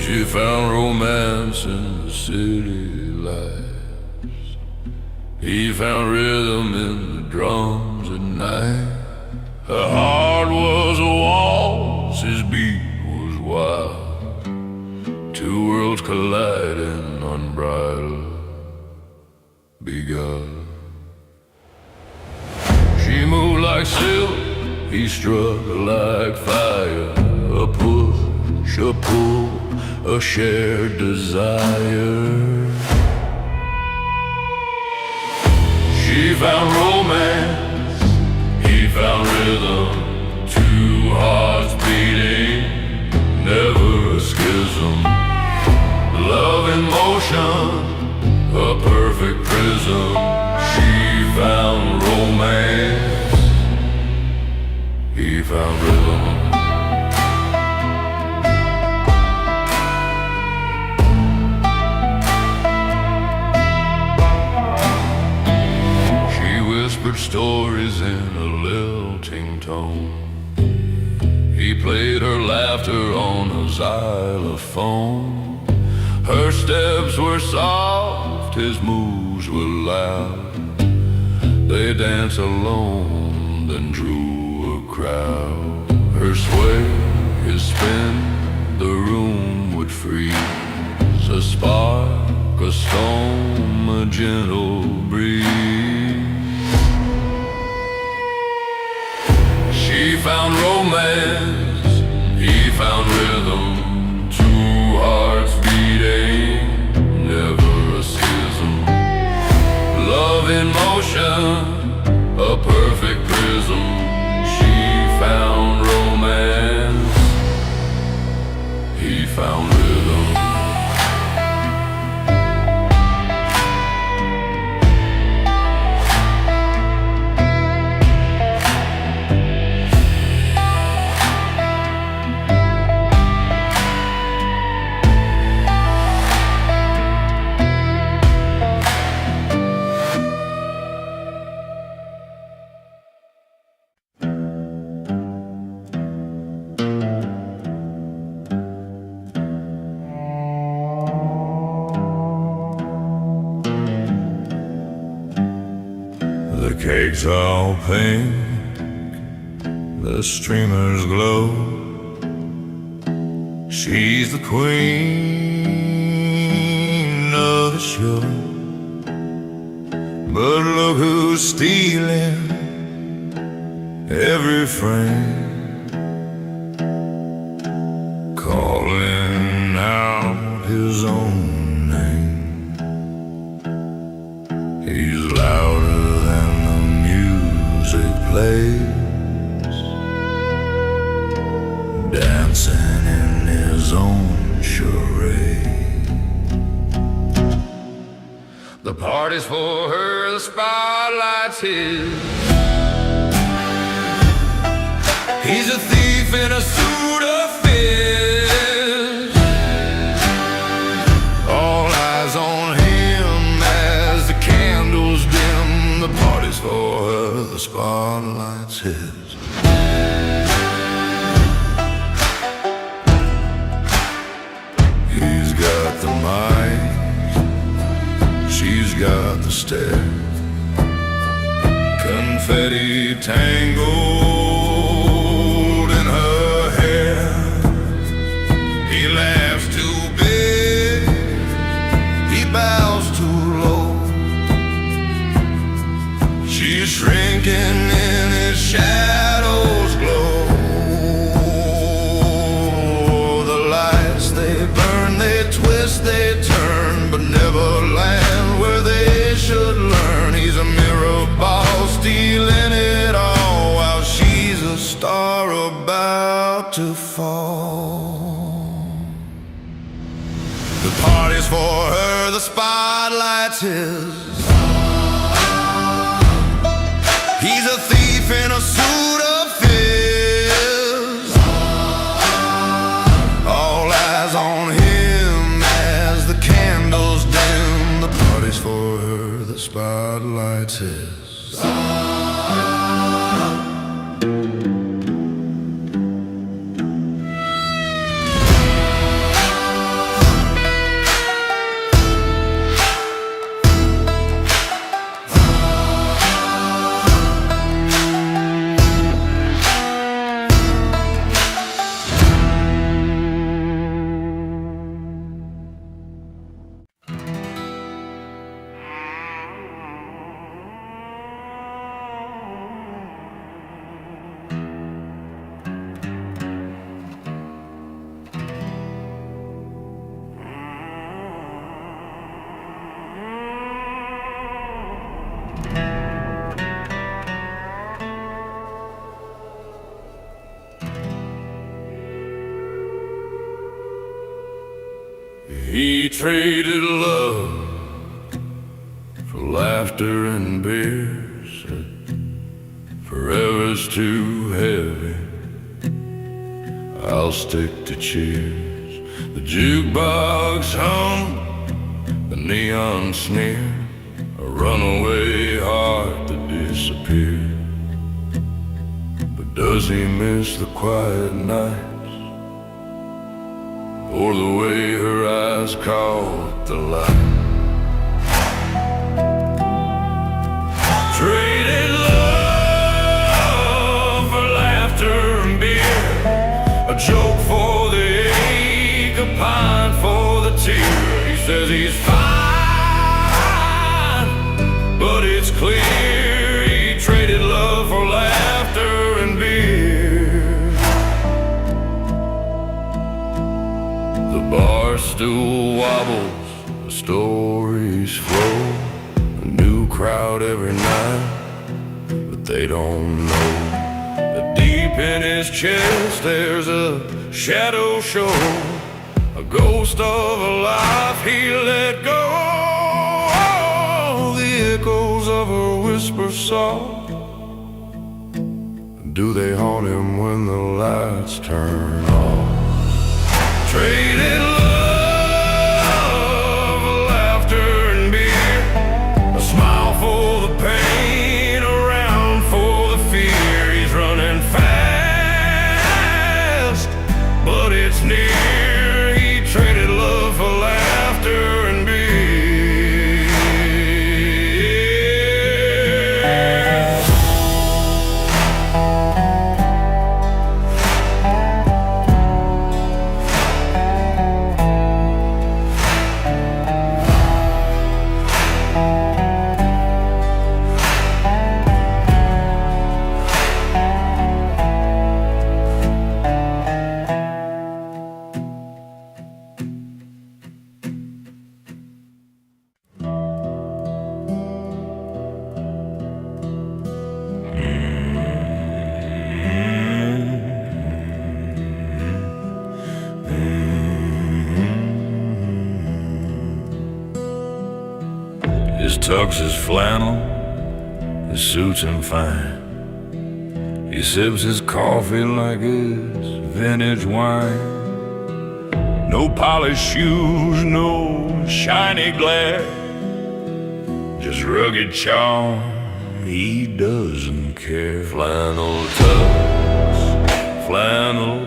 She found romance in the city lights. He found rhythm in the drums at night. Her heart was a waltz, his beat was wild. Two worlds colliding, unbridled, beguiled. She moved like silk, he struck like fire. A push, a pull, a shared desire. She found romance, he found rhythm. Two hearts beating, never a schism. Love in motion, a perfect prism. She found romance, he found rhythm. Stories in a lilting tone. He played her laughter on a xylophone. Her steps were soft, his moves were loud. They danced alone, then drew a crowd. Her sway, his spin, the room would freeze. A spark, a storm, a gentle breeze. She found romance, he found rhythm. Two hearts beating, never a schism. Love in motion, a perfect prism. She found romance, he found rhythm. The cakes all pink, the streamers glow. She's the queen of the show. But look who's stealing every frame, calling out his own name. He's louder than the music plays, dancing in his own charade. The party's for her, the spotlight's his. He's a thief in a suit of fizz. All eyes on him as the candles dim. The party's for her, the spotlight's his. He's got the mic, she's got the stare. Confetti tangled in her hair. He laughs too big, he bows too low. She's shrinking in his shadow's glow. The lights, they burn, they twist, they turn, but never land where they should learn. He's a mirror ball, stealing it all, while she's a star about to fall. The party's for her, the spotlight's his. He's a thief in a suit of fizz. All eyes on him as the candles dim. The party's for her, the spotlight's his. He traded love for laughter and beer. Said forever's too heavy, I'll stick to cheers. The jukebox hum, the neon sneer, a runaway heart that disappeared. But does he miss the quiet nights, or the way her eyes caught the light? Traded love for laughter and beer, a joke for the ache, a pint for the tear. He says he's fine, but it's clear he traded love for laughter and beer. The bar stool wobbles, the stories flow, a new crowd every night, but they don't know that deep in his chest there's a shadow show, a ghost of a life he let go. The echoes of a whisper soft, do they haunt him when the lights turn off? Traded love, laughter and beer, a smile for the pain, a round for the fear. He's running fast, but it's near. He traded love for laughter and beer. His tux is flannel, his suits him fine. He sips his coffee like it's vintage wine. No polished shoes, no shiny glare, just rugged charm, he doesn't care. Flannel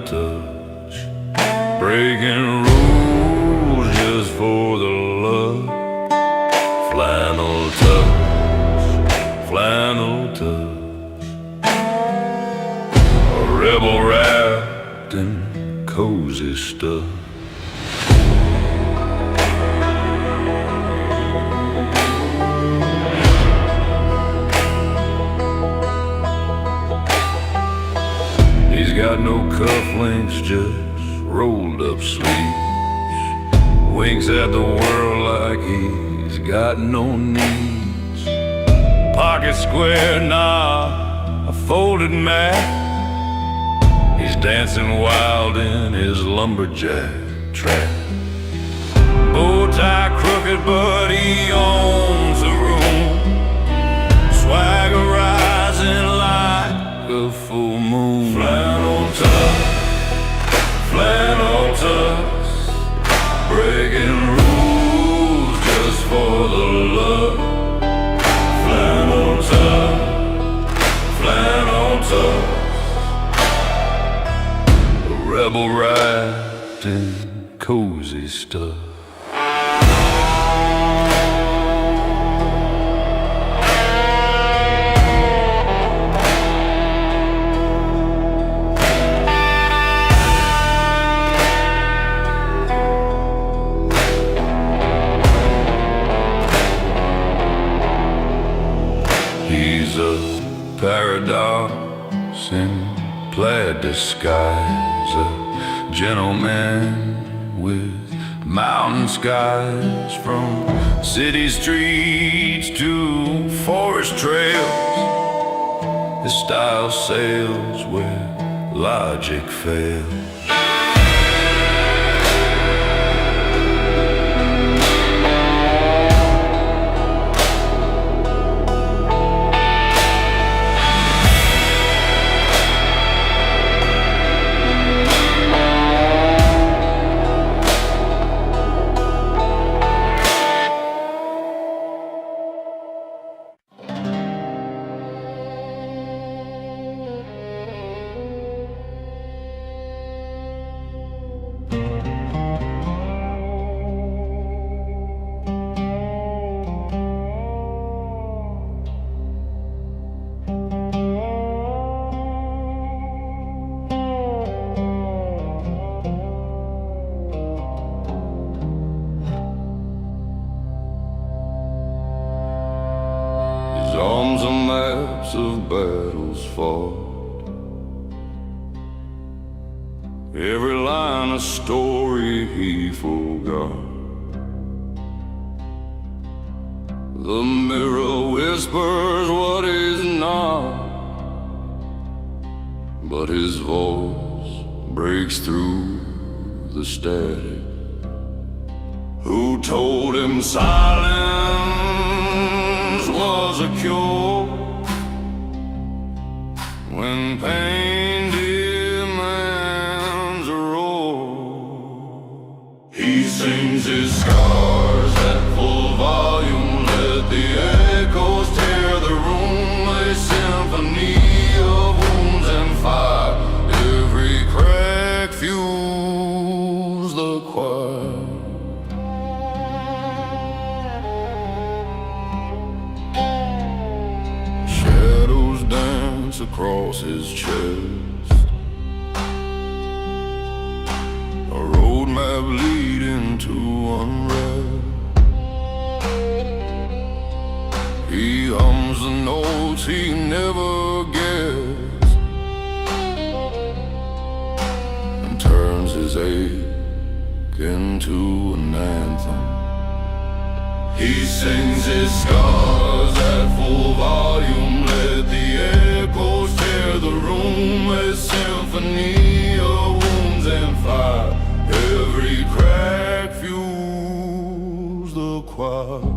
touch, breaking rules just for the love. Flannel touch, a rebel wrapped in cozy stuff. He's got no cufflinks, just rolled up sleeves. Winks at the world like he's got no needs. Pocket square, nah, a folded mat. He's dancing wild in his lumberjack trap. Bow tie crooked, but he owns the room. Swagger rising like a full moon. Flannel touch, breaking rules just for the love. Flannel touch, a rebel wrapped in cozy stuff. He's a paradox in plaid disguise, a gentleman with mountain skies. From city streets to forest trails, his style sails where logic fails. maps of battles fought, every line a story he forgot. The mirror whispers what is not, but his voice breaks through the static. Who told him silence was a cure when pain demands a roar? He sings his scars at full volume, let the echoes tear the room, a symphony of wounds and fire. Every crack fuels the choir. Shadows dance across his chest, a roadmap leading to unrest. He hums the notes he never gets and turns his ache into an anthem. He sings his scars at full volume, let the echoes tear the room, a symphony of wounds and fire. Every crack fuels the choir.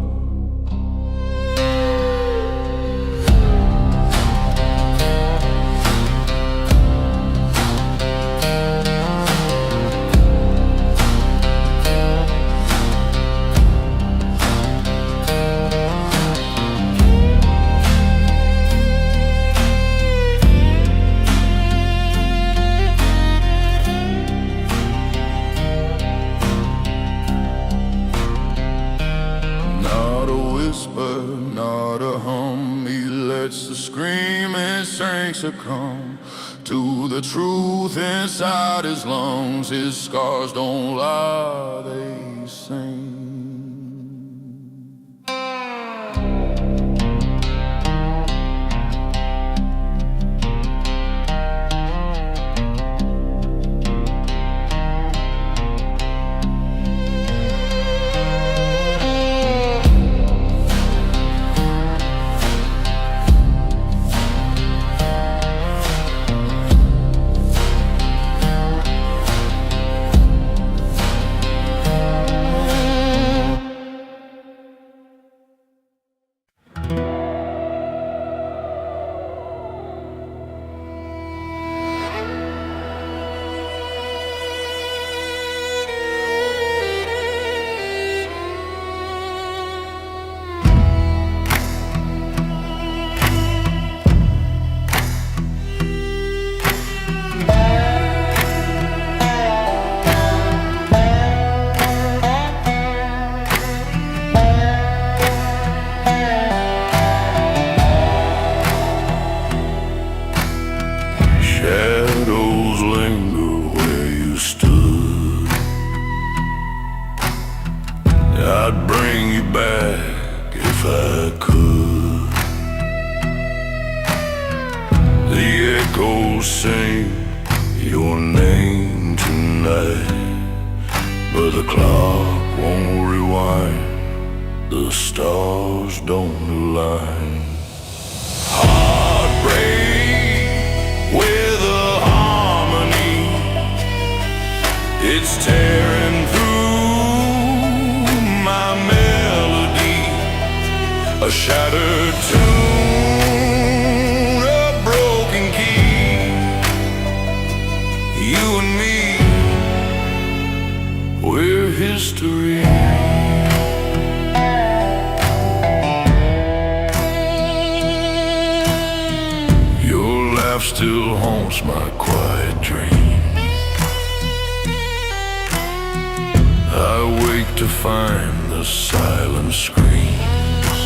Not a hum, he lets the screaming strength succumb to the truth inside his lungs. His scars don't lie, they sing. Shadows linger where you stood. I'd bring you back if I could. The echoes sing your name tonight, but the clock won't rewind, the stars don't align. Heartbreak with a harmony, it's tearing through my melody. A shattered tune, a broken key. You and me, we're history. Still haunts my quiet dreams. I wake to find the silent screams.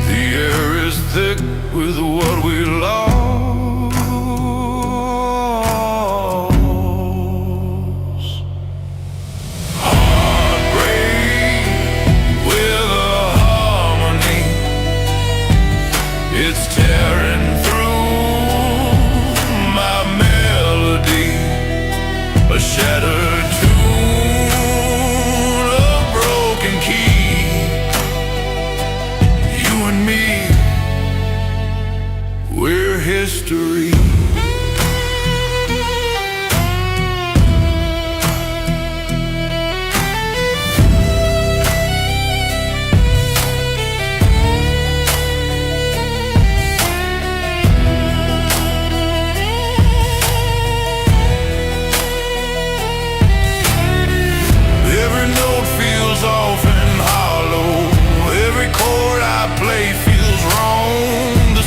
The air is thick with what we lost. Heartbreak with a harmony, shattered tune, a broken key. You and me, we're history.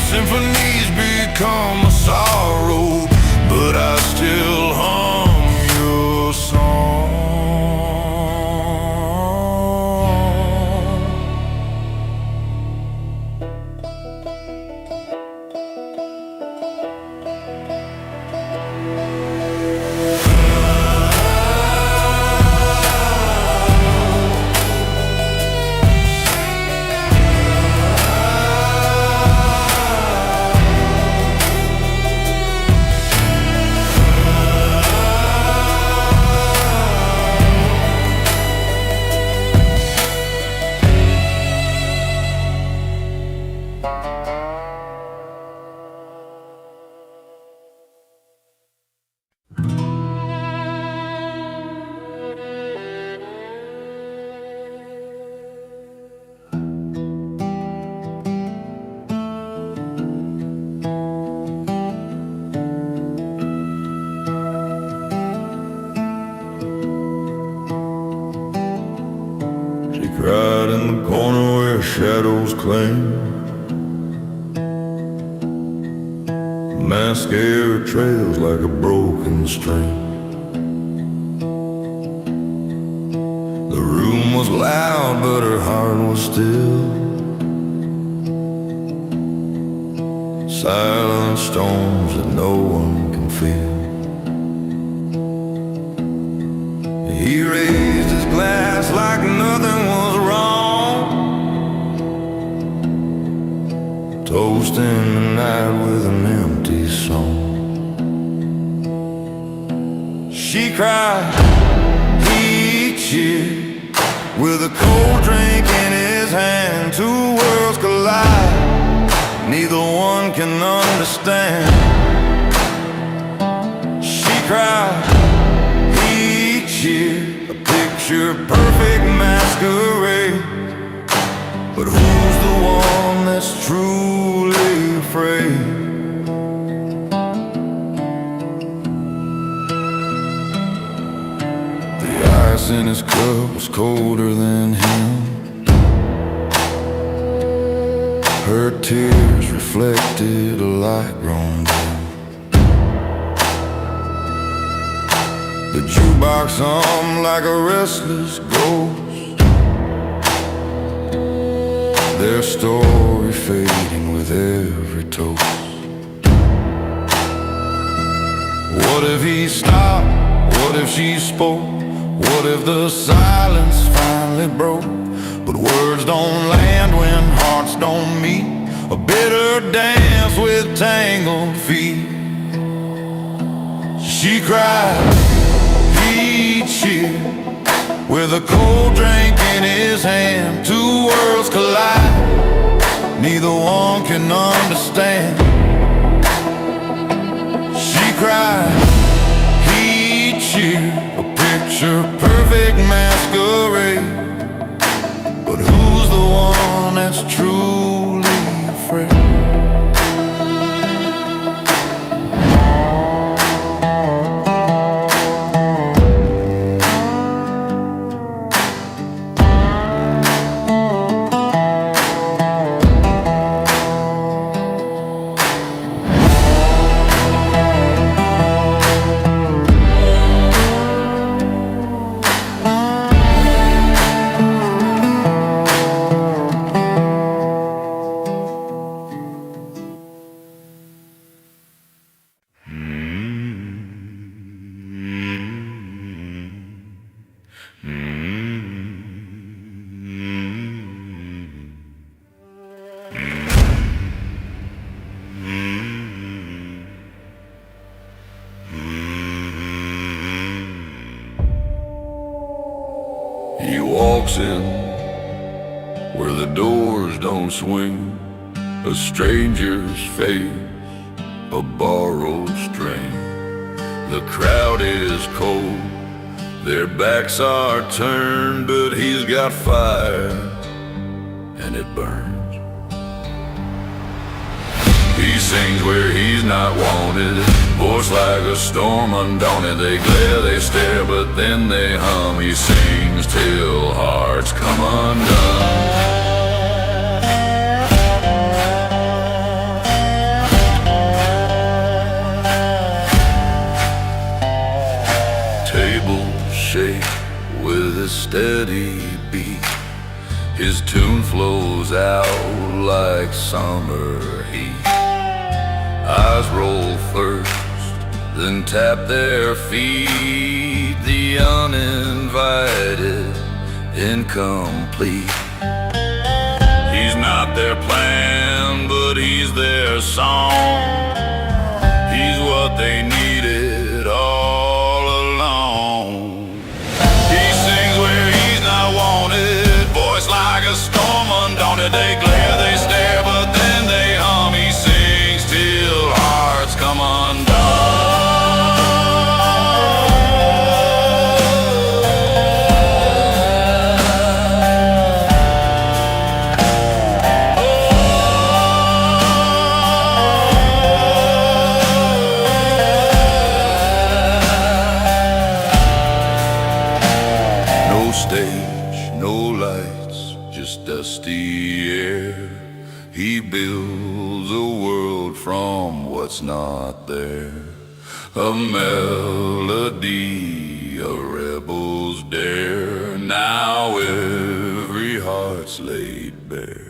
Symphonies become a sorrow, but I still hum your song. Right in the corner where shadows cling, mascara trails like a broken string. The room was loud, but her heart was still. Silent storms that no one can feel. He raised his glass like nothing was wrong, toasting the night with an empty song. She cried, he cheered, with a cold drink in his hand. Two worlds collide, neither one can understand. She cried, he cheered, a picture perfect masquerade. But who's the one that's truly afraid? The ice in his cup was colder than him. Her tears reflected a light grown dim. The jukebox hummed like a restless ghost, their story fading with every toast. What if he stopped? What if she spoke? What if the silence finally broke? But words don't land when hearts don't meet, a bitter dance with tangled feet. She cried, he cheered, with a cold drink in his hand. Two worlds collide, neither one can understand. She cried, he cheered, a picture perfect masquerade. But who's the one that's truly afraid? walks in where the doors don't swing, a stranger's face, a borrowed string. The crowd is cold, their backs are turned, but he's got fire and it burns. He sings where he's not wanted, voice like a storm undaunted. They glare, they stare, but then they hum. He sings till hearts come undone. Tables shake with a steady beat. His tune flows out like summer heat. Eyes roll first, then tap their feet. The uninvited, incomplete. He's not their plan, but he's their song. He's what they needed all along. He sings where he's not wanted, voice like a storm undaunted. They glare, they stare, but then they hum. He sings till hearts come undone. No stage, no lights, just dusty air. He builds a world from what's not there. A melody, a rebel's dare. Now every heart's laid bare.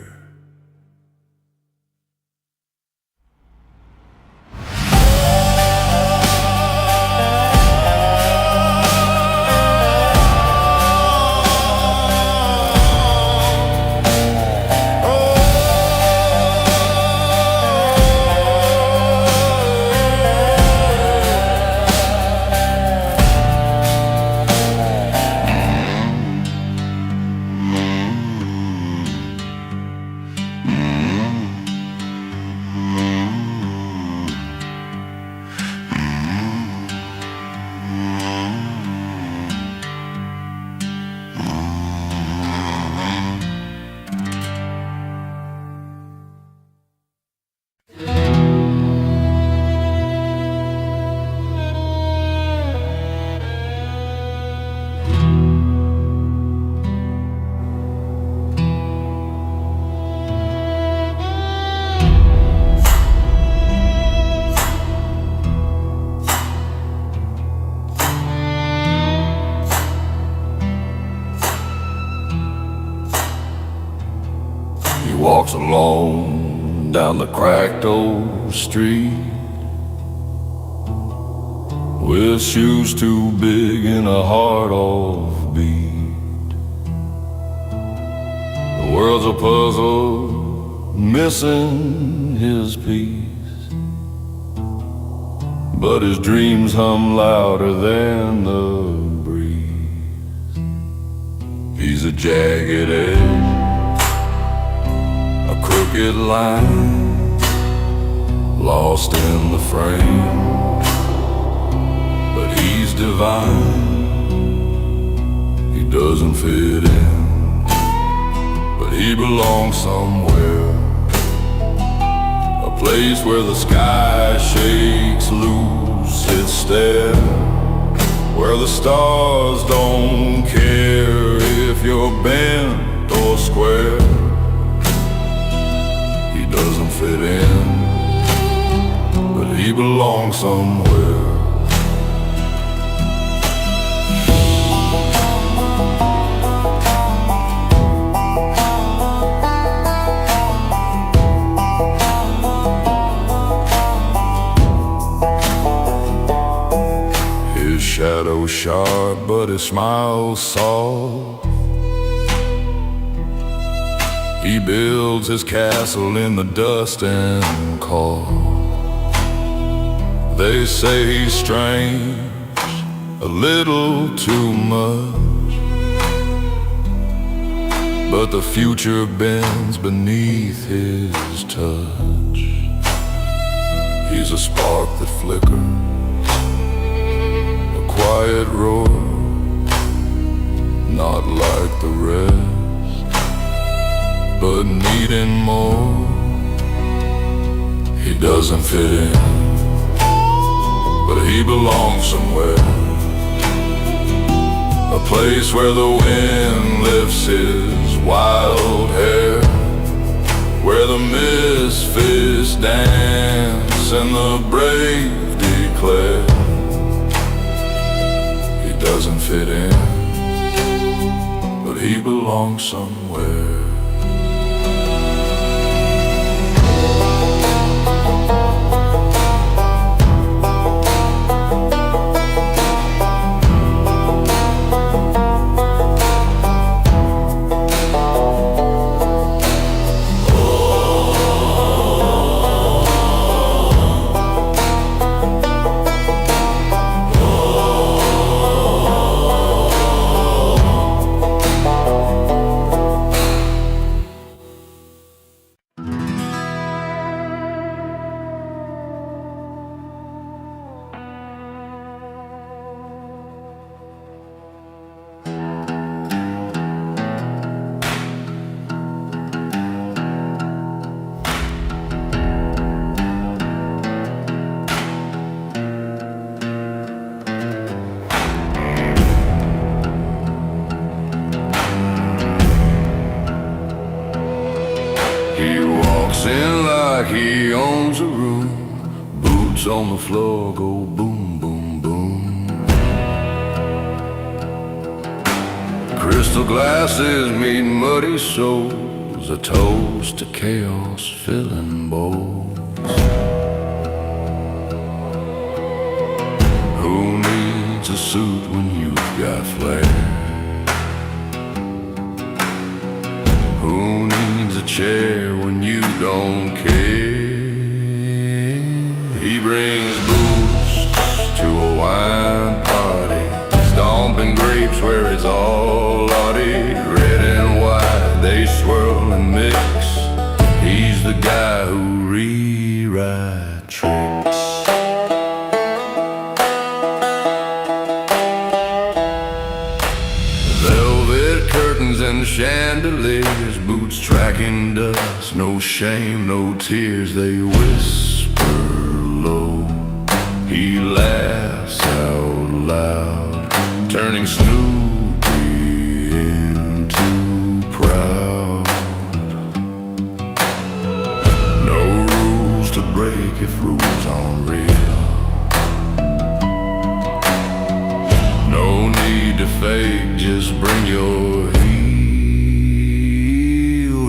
He walks alone down the cracked old street, with shoes too big and a heart off beat. The world's a puzzle, missing his piece, but his dreams hum louder than the breeze. He's a jagged edge, a crooked line, lost in the frame, but he's divine. He doesn't fit in, but he belongs somewhere, a place where the sky shakes loose its stare, where the stars don't care if you're bent or square. He doesn't fit in, but he belongs somewhere. His shadow sharp, but his smile soft. He builds his castle in the dust and cold. They say he's strange, a little too much, but the future bends beneath his touch. He's a spark that flickers, a quiet roar, not like the rest, but needing more. He doesn't fit in, but he belongs somewhere. A place where the wind lifts his wild hair, where the misfits dance and the brave declare. He doesn't fit in, but he belongs somewhere. In like he owns a room, boots on the floor go boom, boom, boom. Crystal glasses meet muddy souls, a toast to chaos filling bowls. Who needs a suit when you've got flair? Who needs a chair when you don't care? He brings booze to a wine party, stomping grapes where it's all naughty. Red and white, they swirl and mix. He's the guy who rewrites tricks. Velvet curtains and chandeliers, boots tracking dust, no shame, no tears, they whisper low. He laughs out loud, turning Snoopy into proud. No rules to break if rules aren't real. No need to fake, just bring your heel.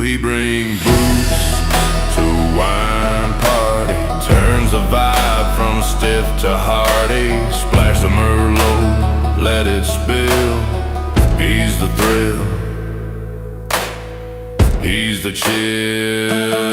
He brings booze to a wine party, turns the vibe from stiff to hearty. Splash the Merlot, let it spill. He's the thrill, he's the chill.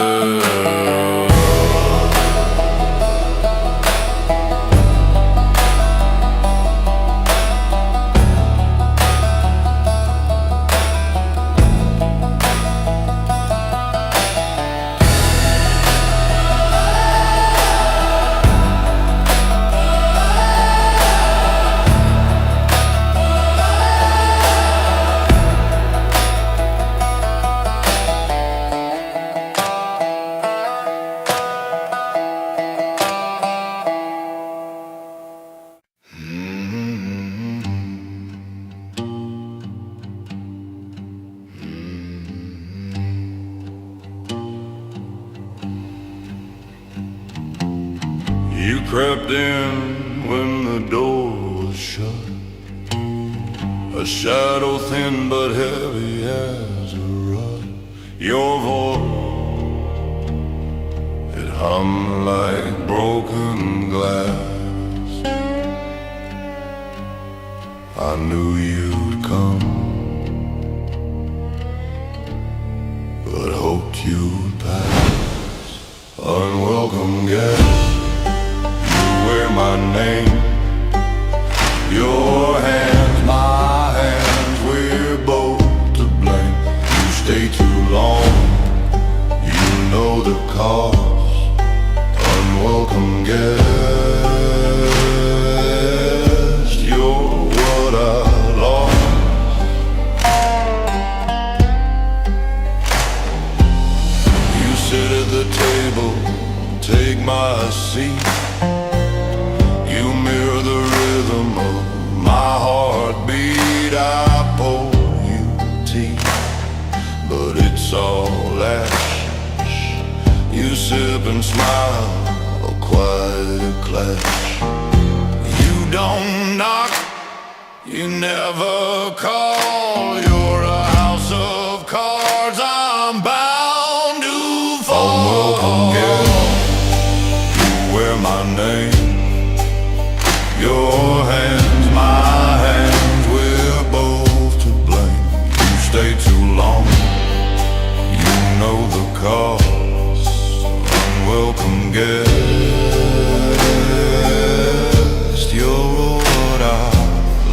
You crept in when the door was shut, a shadow thin but heavy as a rut. Your voice, it hummed like broken glass. I knew you'd come, but hoped you'd pass. Unwelcome guest, wear my name. Your hands, my hands, we're both to blame. You slip and smile, a quiet clash. You don't knock, you never call. You're a house of cards, I'm bound to fall. Unwelcome guest, you wear my name. Your hands, my hands, we're both to blame. You stay too long, you know the cost. Unwelcome guest, you're what I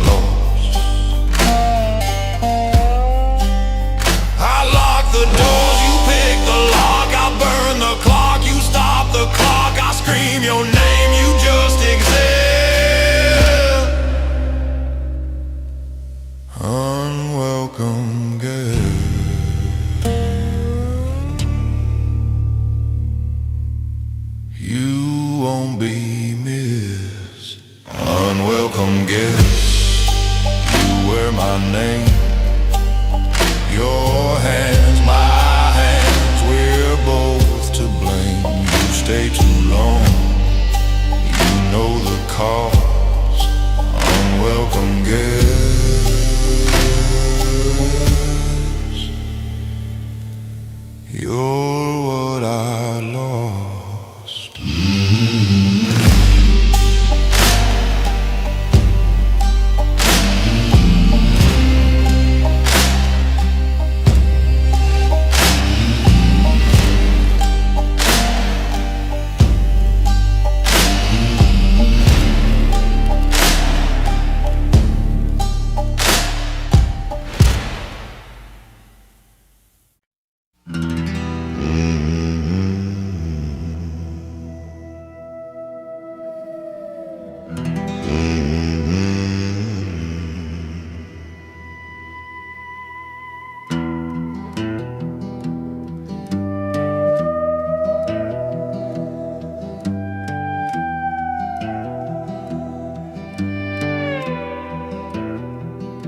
lost. I lock the doors, you pick the lock. I burn the clock, you stop the clock. I scream your name, you just exist. Unwelcome guest, you won't be missed. Unwelcome guest, you wear my name. Your hands, my hands, we're both to blame. You stay too long, you know the cost. Unwelcome guest, you're what I lost.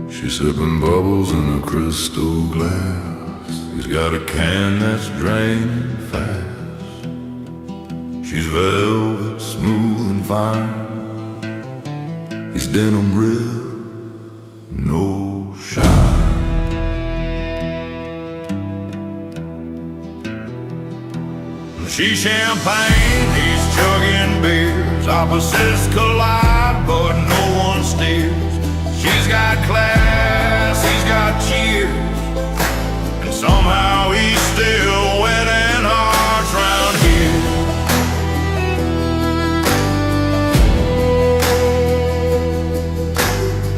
She's sipping bubbles in a crystal glass. He's got a can that's draining fast. She's velvet, smooth and fine. He's denim rib, no shine. She's champagne, he's chugging beers. Opposites collide, but no one steers. She's got class, he's got cheers, and somehow he's still winning hearts round here.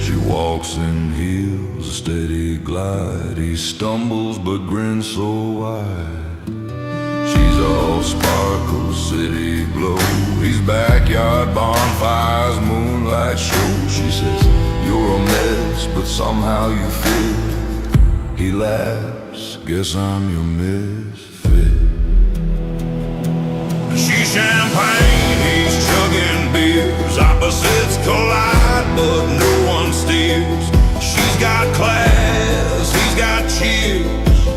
She walks in heels, a steady glide. He stumbles but grins so wide. She's all sparkle, city glow. He's backyard bonfires, moonlight show. She says, you're a mess, but somehow you fit. He laughs, guess I'm your misfit. She's champagne, he's chugging beers. Opposites collide, but no one steers. She's got class, he's got cheers,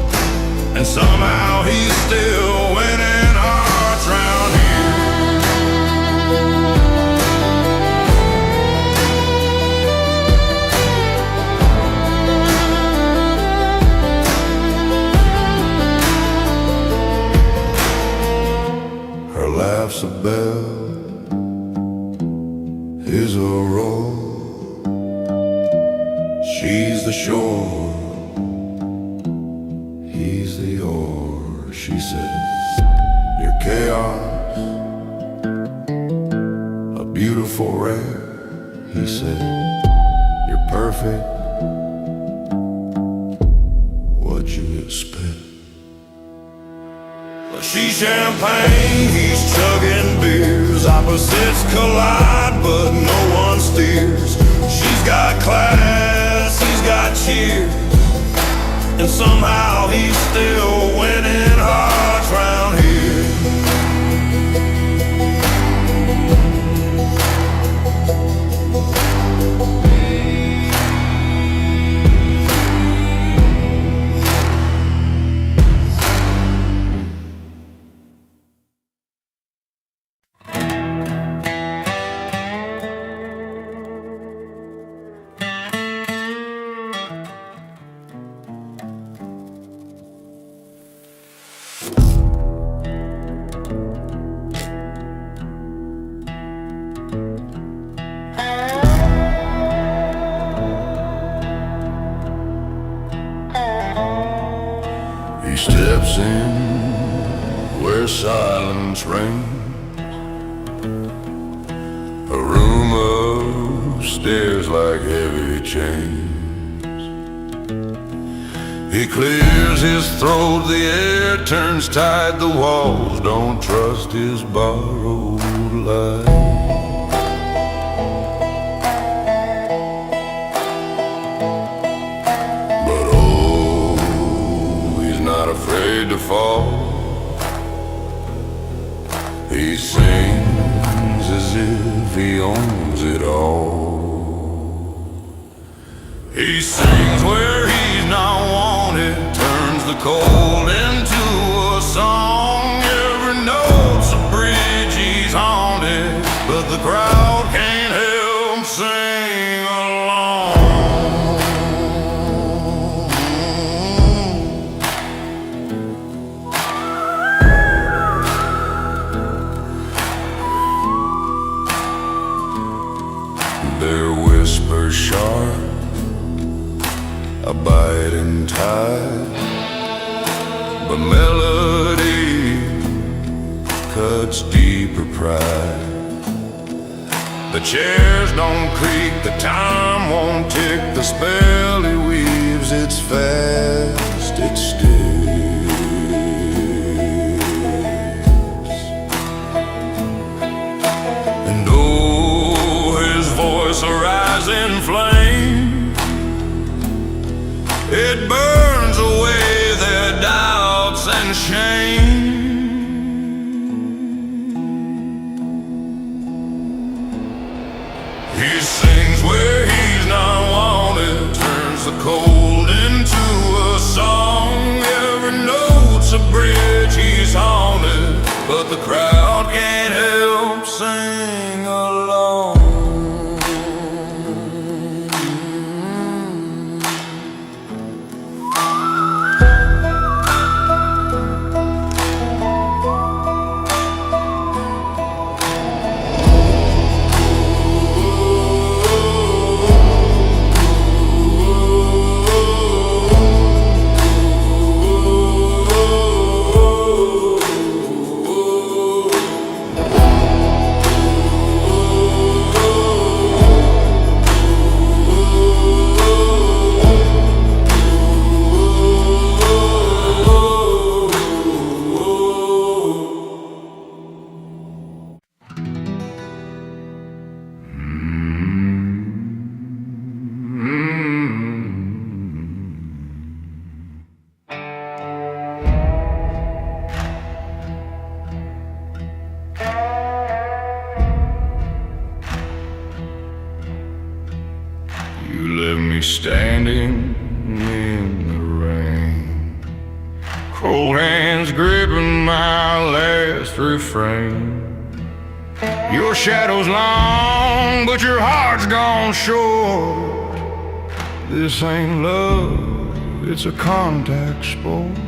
and somehow he's still winning hearts round here. Laughs a bell, his a roar. She's the shore, he's the oar. She said, you're chaos, a beautiful rare. He said, you're perfect, what you expect? She's champagne, he's chugging beers. Opposites collide, but no one steers. She's got class, he's got cheers, and somehow he's still winning hearts round steps in where silence reigns, a room of stairs like heavy chains. He clears his throat, the air turns tight, the walls don't trust his borrowed light. Afraid to fall, he sings as if he owns it all. He sings where he's not wanted, turns the cold into a song. Every note's a bridge he's haunted, but the crowd can't help sing along. Their whispers sharp, a biting tide, but melody cuts deeper pride. The chairs don't creak, the time won't tick, the spell he weaves, it's fast, it sticks. And voice a rising flame, it burns away their doubts and shame. He sings where he's not wanted, turns the cold into a song. Every note's a bridge he's haunted, but the crowd can't help sing along. You left me standing in the rain, cold hands gripping my last refrain. Your shadow's long, but your heart's gone short. This ain't love, it's a contact sport.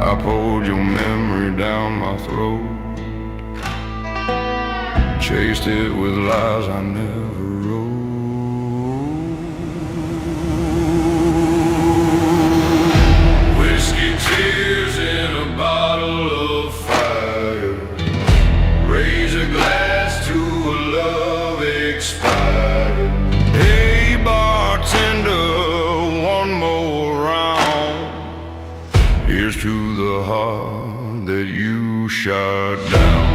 I poured your memory down my throat, chased it with lies I never wrote. Whiskey tears in a bottle of fire, raise a glass to a love expired. Hey bartender, one more round. Here's to the heart that you shot down.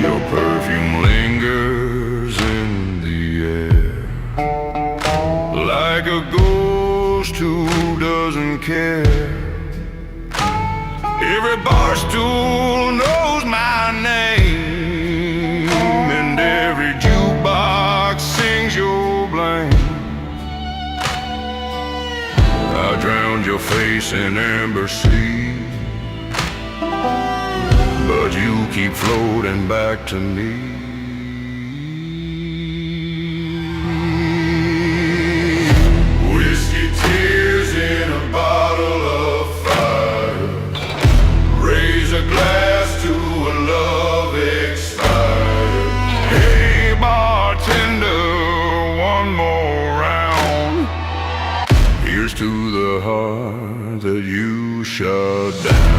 Your perfume lingers in the air, like a ghost who doesn't care. Every bar stool knows my name, and every jukebox sings your blame. I drowned your face in amber sea, but you keep floating back to me. Whiskey tears in a bottle of fire, raise a glass to a love expired. you down.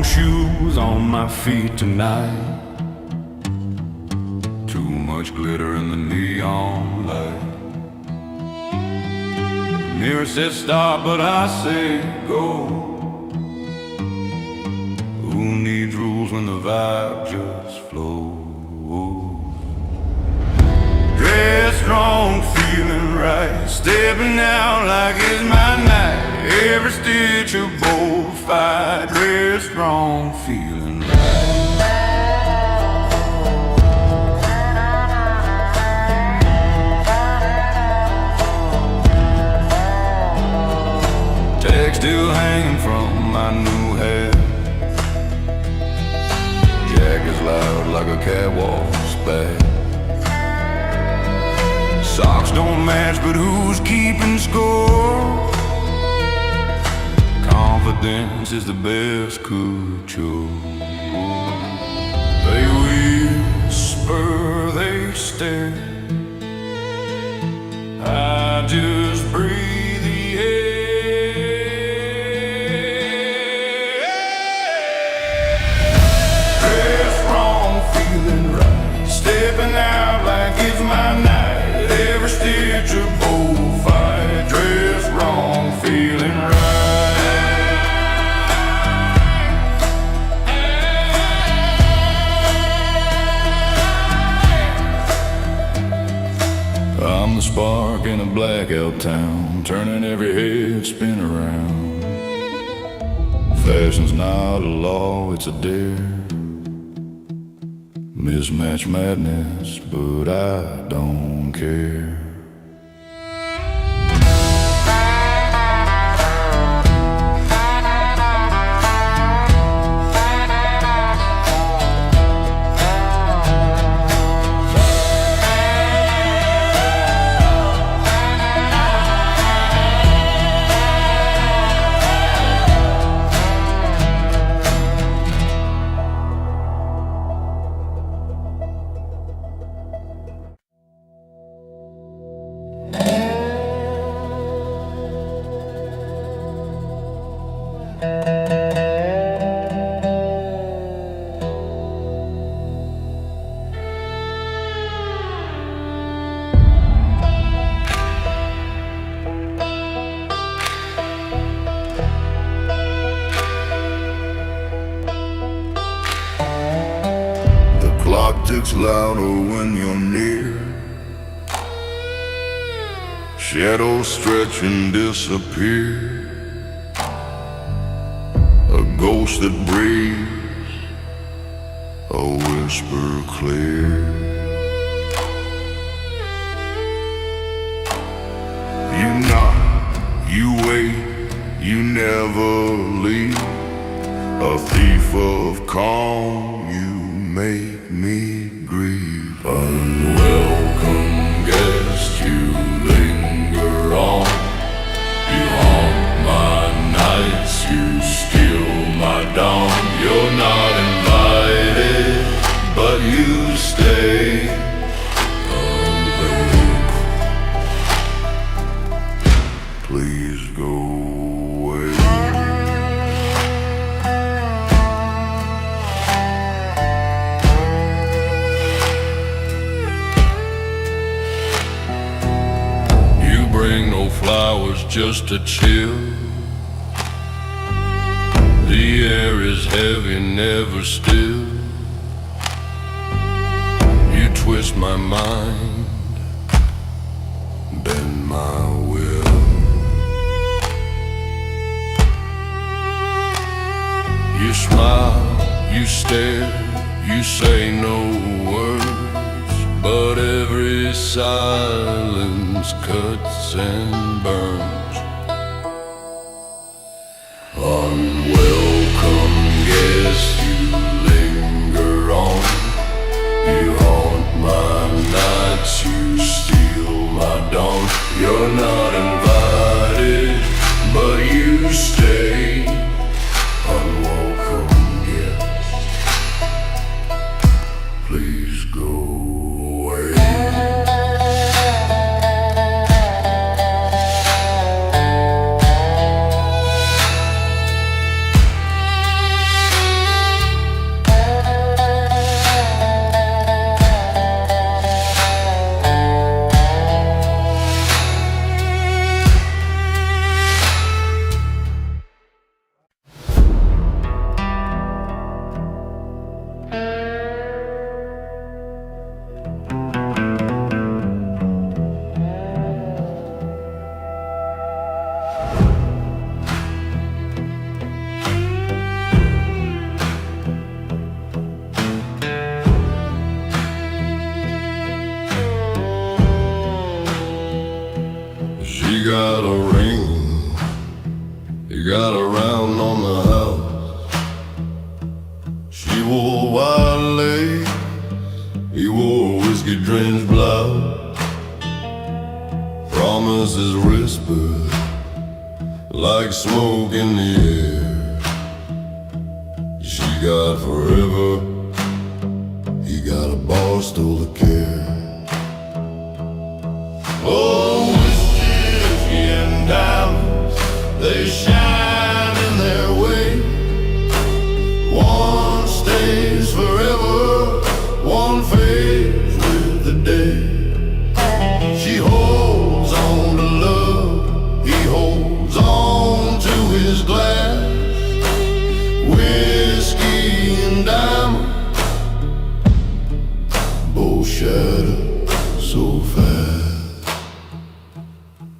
Shoes on my feet tonight. Too much glitter in the neon light. Mirror says stop, but I say go. Who needs rules when the vibe just flows? Dressed strong, feeling right, stepping out like it's my night. Every stitch of bold fight, dressed strong, feeling right. Tag still hanging from my new hat. Jack is loud like a catwalk spat. Socks don't match, but who's keeping score? Confidence is the best couture. They whisper, they stare. I just breathe the air. Dressed wrong, feeling right, stepping out like it's my night. Every stitch of bold fight, dressed wrong, feeling right. I'm the spark in a blackout town, turning every head spin around. Fashion's not a law, it's a dare. Mismatch madness, but I don't care. Ticks louder when you're near. Shadows stretch and disappear. A ghost that breathes, a whisper clear. You knock, you wait, you never leave. A thief of calm, you make me grieve. Unwelcome guest, you linger on. You haunt my nights, you steal my dawn. You're not invited, but you stay away. Please go away. Bring no flowers, just to chill. The air is heavy, never still. You twist my mind, my will. You smile, you stare, you say no words, but every silence cuts and burns. Unwelcome guest, you linger on. You haunt my nights, you steal my dawn. You're not invited, but you stay. Unwelcome guest, please go away. She got a ring, he got a round on the house. She wore wide lace, he wore a whiskey-drenched blouse. Promises whispered like smoke in the air. She got forever, he got a bar stole the care. Oh, diamonds, they shine in their way. One stays forever, one fades with the day. She holds on to love, he holds on to his glass. Whiskey and diamond, both shatter so fast.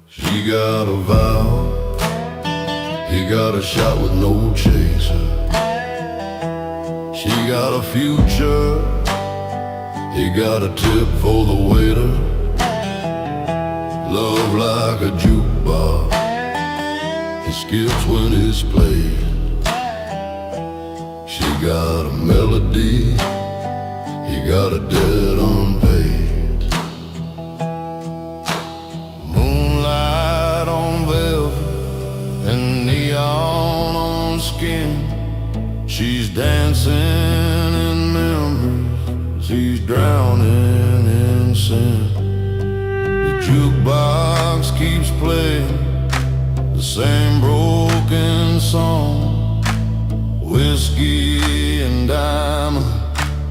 She got a vow, he got a shot with no chaser. She got a future, he got a tip for the waiter. Love like a jukebox, it skips when it's played. She got a melody, he got a debt unpaid. She's dancing in memories, he's drowning in sin. The jukebox keeps playing the same broken song. Whiskey and diamond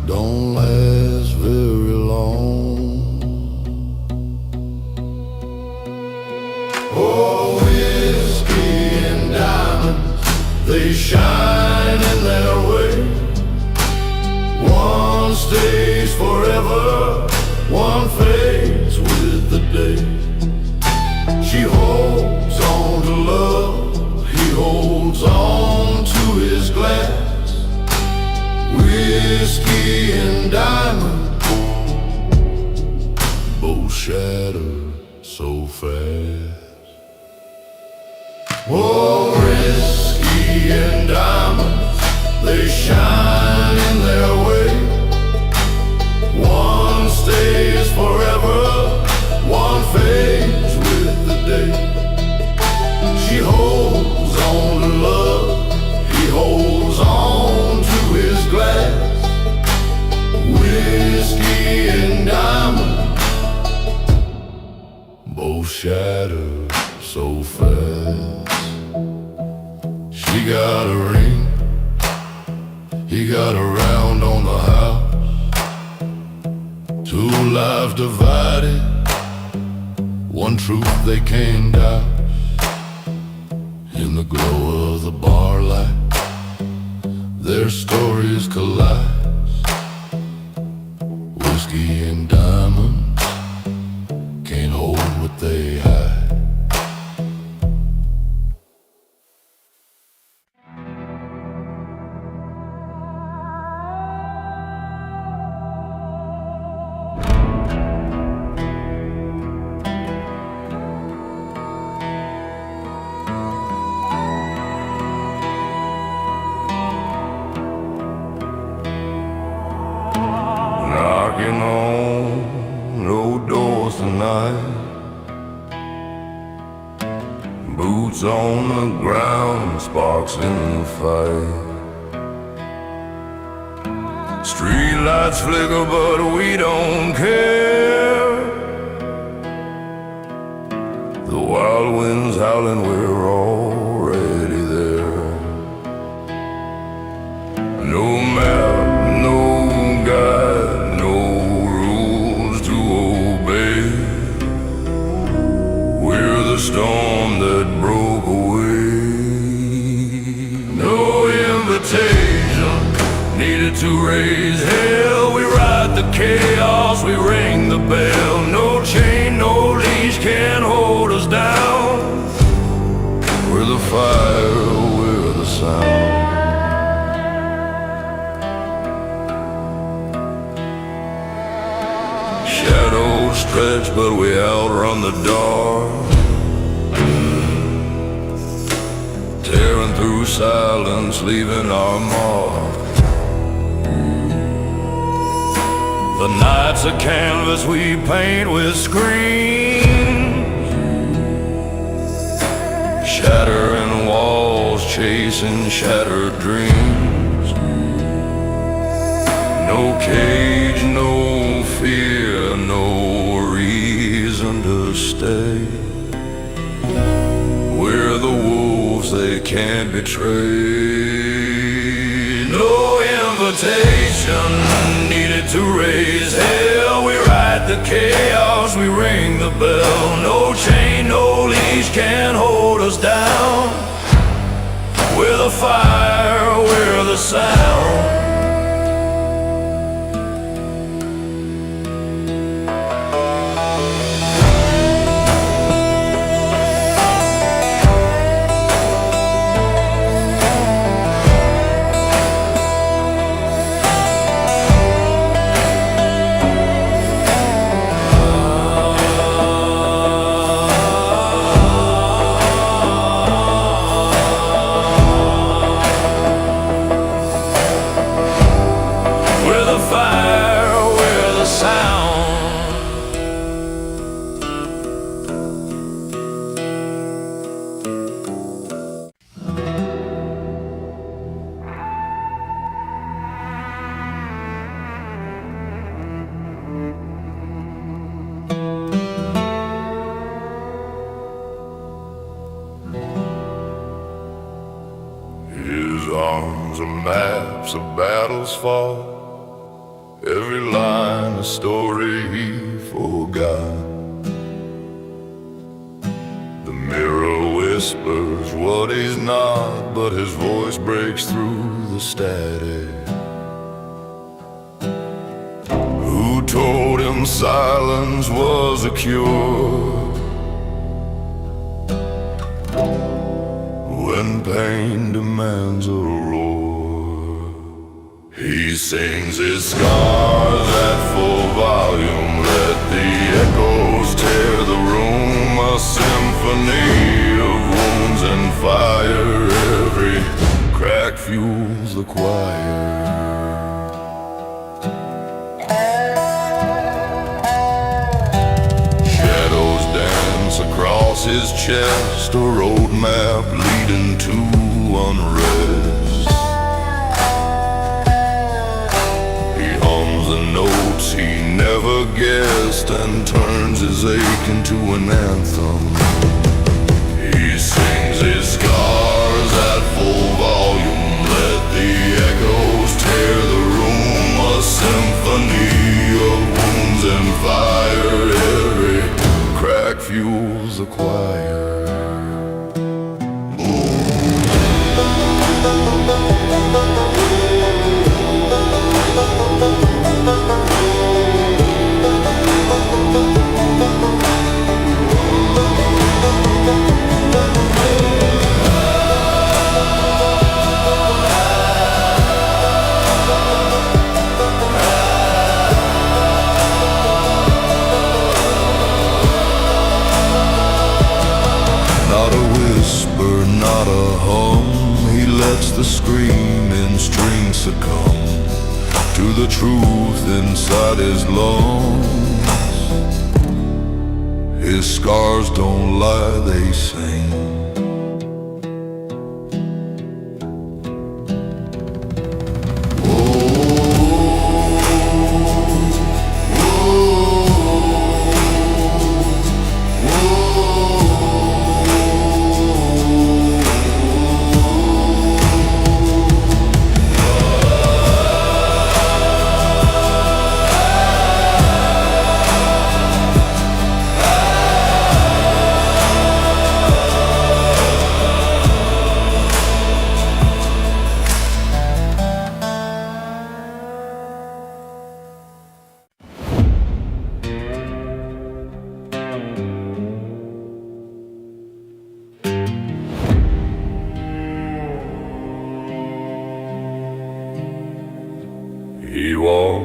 don't last very long. Oh, whiskey and diamonds, they shine in their way. One stays forever, one fades with the day. She holds on to love, he holds on to his glass. Whiskey and diamond, both shatter so fast. Oh, whiskey and diamonds, they shine in their way. One stays forever, one fades with the day. She holds on to love, he holds on to his glass. Whiskey and diamond, both shatter so fast. She got a ring, he got a round on the house. Two lives divided, one truth they can't doubt. In the glow of the bar light, their stories collide. Whiskey and diamonds can't hold what they hide. Boots on the ground, sparks in the fire. Street lights flicker, but we don't care. The wild wind's howling, we're already there. No map, no guide, no rules to obey. We're the storm that broke away. No invitation needed to raise hell. We ride the chaos, we ring the bell. No chain, no leash can hold us down. We're the fire, we're the sound. Shadows stretch, but we outrun the dark. Tearing through silence, leaving our mark. The night's a canvas we paint with screams. Shattering walls, chasing shattered dreams. No cage, no fear, no reason to stay. We're the wolves they can't betray. No invitation needed to raise hell. We ride the chaos, we ring the bell. No chain, no leash can hold us down. We're the fire, we're the sound. Arms are maps of battles fought, every line a story he forgot. The mirror whispers what he's not, but his voice breaks through the static. Who told him silence was a cure? When pain demands a roar, he sings his scars at full volume. Let the echoes tear the room, a symphony of wounds and fire. Every crack fuels the choir. Across his chest, a roadmap leading to unrest. He hums the notes he never guessed and turns his ache into an anthem. He sings his scars at full volume. Let the echoes tear the room, a symphony of wounds and fire. Every crack fuels the choir. Not a hum, he lets the screaming strings succumb to the truth inside his lungs. His scars don't lie, they sing.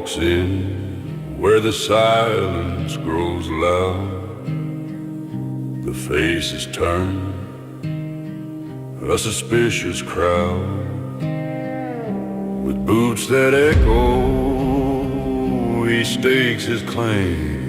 walks in where the silence grows loud. The faces turn, a suspicious crowd. With boots that echo, he stakes his claim.